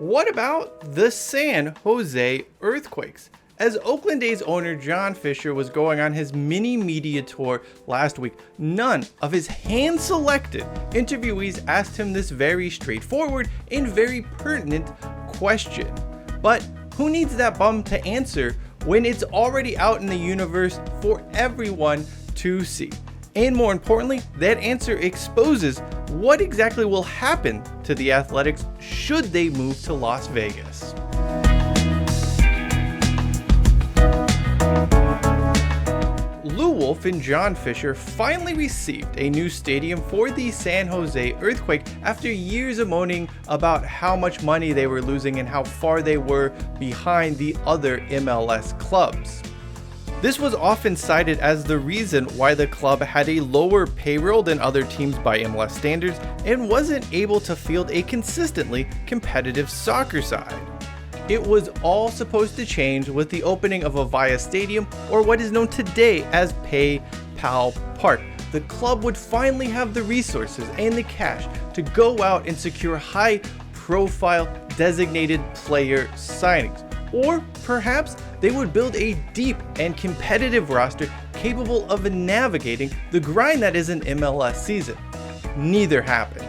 What about the San Jose Earthquakes? As Oakland A's owner John Fisher was going on his mini media tour last week, none of his hand-selected interviewees asked him this very straightforward and very pertinent question. But who needs that bum to answer when it's already out in the universe for everyone to see? And more importantly, that answer exposes what exactly will happen to the Athletics should they move to Las Vegas. Wolff and John Fisher finally received a new stadium for the San Jose Earthquake after years of moaning about how much money they were losing and how far they were behind the other MLS clubs. This was often cited as the reason why the club had a lower payroll than other teams by MLS standards and wasn't able to field a consistently competitive soccer side. It was all supposed to change with the opening of Avaya Stadium, or what is known today as PayPal Park. The club would finally have the resources and the cash to go out and secure high-profile designated player signings. Or perhaps they would build a deep and competitive roster capable of navigating the grind that is an MLS season. Neither happened.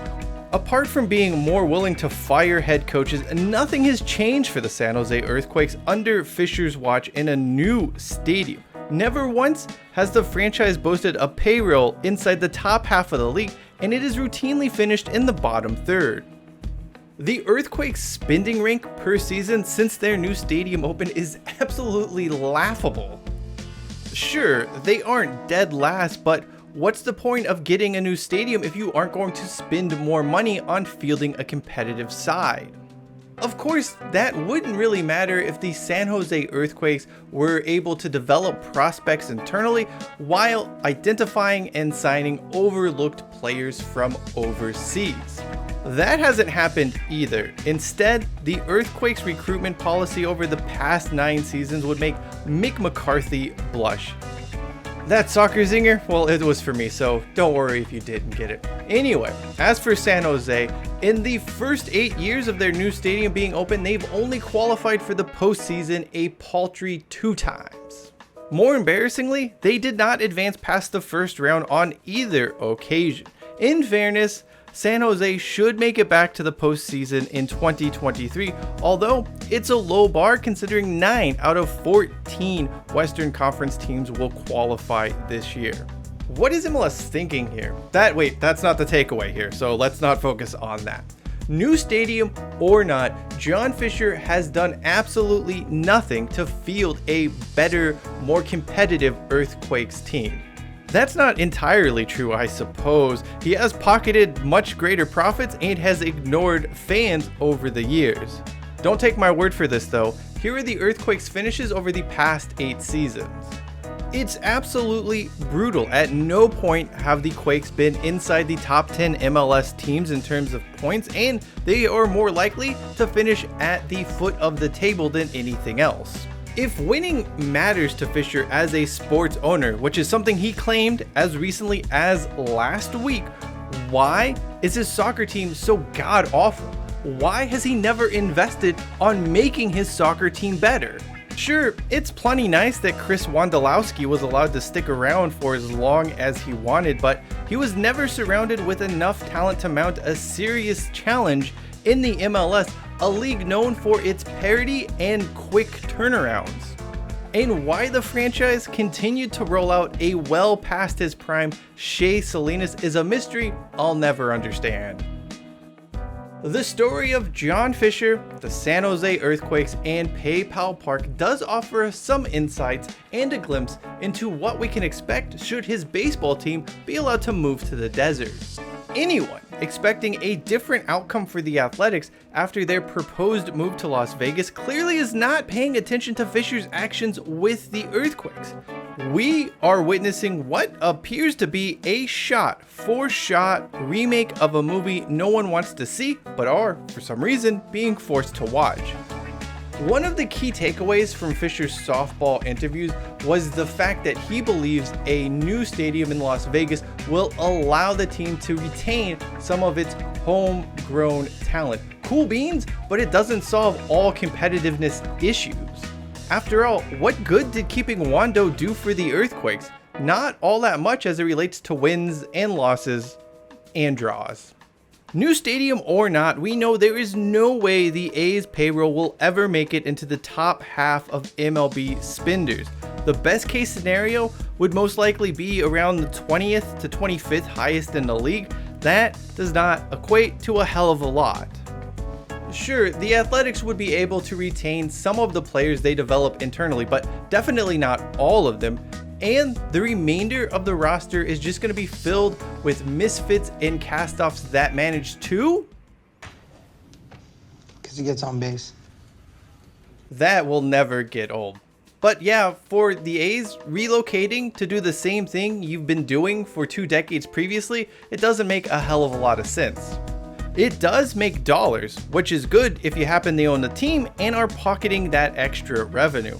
Apart from being more willing to fire head coaches, nothing has changed for the San Jose Earthquakes under Fisher's watch in a new stadium. Never once has the franchise boasted a payroll inside the top half of the league, and it is routinely finished in the bottom third. The Earthquakes' spending rank per season since their new stadium opened is absolutely laughable. Sure, they aren't dead last, but what's the point of getting a new stadium if you aren't going to spend more money on fielding a competitive side? Of course, that wouldn't really matter if the San Jose Earthquakes were able to develop prospects internally while identifying and signing overlooked players from overseas. That hasn't happened either. Instead, the Earthquakes' recruitment policy over the past 9 seasons would make Mick McCarthy blush. That soccer zinger? Well, it was for me, so don't worry if you didn't get it. Anyway, as for San Jose, in the first 8 years of their new stadium being open, they've only qualified for the postseason a paltry 2 times. More embarrassingly, they did not advance past the first round on either occasion. In fairness, San Jose should make it back to the postseason in 2023, although it's a low bar considering 9 out of 14 Western Conference teams will qualify this year. What is MLS thinking here? That's not the takeaway here, so let's not focus on that. New stadium or not, John Fisher has done absolutely nothing to field a better, more competitive Earthquakes team. That's not entirely true, I suppose. He has pocketed much greater profits and has ignored fans over the years. Don't take my word for this though. Here are the Earthquakes' finishes over the past 8 seasons. It's absolutely brutal. At no point have the Quakes been inside the top 10 MLS teams in terms of points, and they are more likely to finish at the foot of the table than anything else. If winning matters to Fisher as a sports owner, which is something he claimed as recently as last week, why is his soccer team so god-awful? Why has he never invested on making his soccer team better? Sure, it's plenty nice that Chris Wondolowski was allowed to stick around for as long as he wanted, but he was never surrounded with enough talent to mount a serious challenge in the MLS, a league known for its parity and quick turnarounds. And why the franchise continued to roll out a well past his prime Shea Salinas is a mystery I'll never understand. The story of John Fisher, the San Jose Earthquakes, and PayPal Park does offer us some insights and a glimpse into what we can expect should his baseball team be allowed to move to the desert. Anyone expecting a different outcome for the Athletics after their proposed move to Las Vegas clearly is not paying attention to Fisher's actions with the Earthquakes. We are witnessing what appears to be a shot-for-shot remake of a movie no one wants to see, but are, for some reason, being forced to watch. One of the key takeaways from Fisher's softball interviews was the fact that he believes a new stadium in Las Vegas will allow the team to retain some of its homegrown talent, Cool beans, but it doesn't solve all competitiveness issues. After all, what good did keeping Wando do for the Earthquakes? Not all that much as it relates to wins and losses and draws. New stadium or not, we know there is no way the A's payroll will ever make it into the top half of MLB spenders. The best case scenario would most likely be around the 20th to 25th highest in the league. That does not equate to a hell of a lot. Sure, the Athletics would be able to retain some of the players they develop internally, but definitely not all of them. And the remainder of the roster is just going to be filled with misfits and castoffs that manage to... Because he gets on base. That will never get old. But yeah, for the A's, relocating to do the same thing you've been doing for 2 decades previously, it doesn't make a hell of a lot of sense. It does make dollars, which is good if you happen to own the team and are pocketing that extra revenue.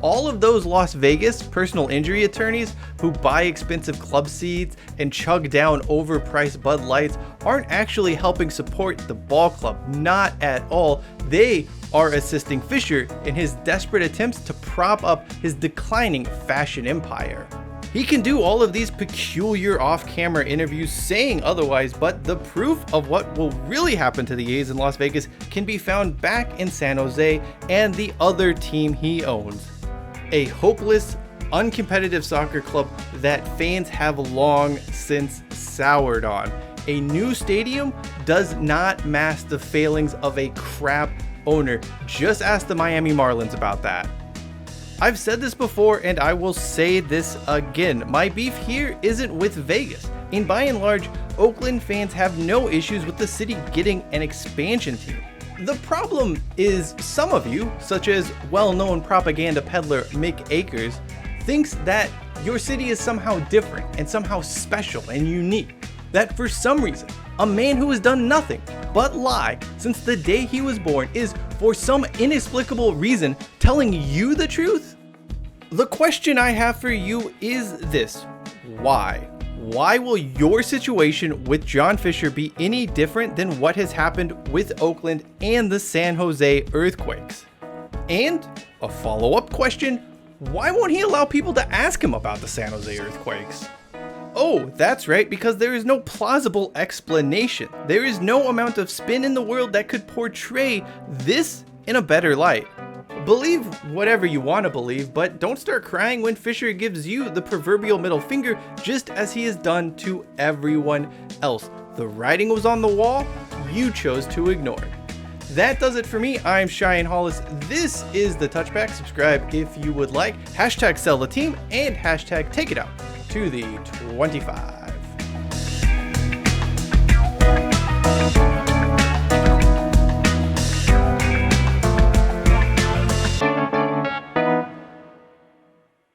All of those Las Vegas personal injury attorneys who buy expensive club seats and chug down overpriced Bud Lights aren't actually helping support the ball club, not at all. They are assisting Fisher in his desperate attempts to prop up his declining fashion empire. He can do all of these peculiar off-camera interviews saying otherwise, but the proof of what will really happen to the A's in Las Vegas can be found back in San Jose and the other team he owns. A hopeless, uncompetitive soccer club that fans have long since soured on. A new stadium does not mask the failings of a crap owner. Just ask the Miami Marlins about that. I've said this before and I will say this again. My beef here isn't with Vegas. And by and large, Oakland fans have no issues with the city getting an expansion team. The problem is some of you, such as well-known propaganda peddler Mick Akers, thinks that your city is somehow different and somehow special and unique. That for some reason, a man who has done nothing but lie since the day he was born is, for some inexplicable reason, telling you the truth? The question I have for you is this: why? Why will your situation with John Fisher be any different than what has happened with Oakland and the San Jose Earthquakes? And a follow-up question, why won't he allow people to ask him about the San Jose Earthquakes? Oh, that's right, because there is no plausible explanation. There is no amount of spin in the world that could portray this in a better light. Believe whatever you want to believe, but don't start crying when Fisher gives you the proverbial middle finger, just as he has done to everyone else. The writing was on the wall, you chose to ignore it. That does it for me. I'm Cheyenne Hollis. This is the Touchback. Subscribe if you would like. Hashtag sell the team and hashtag take it out to the 25.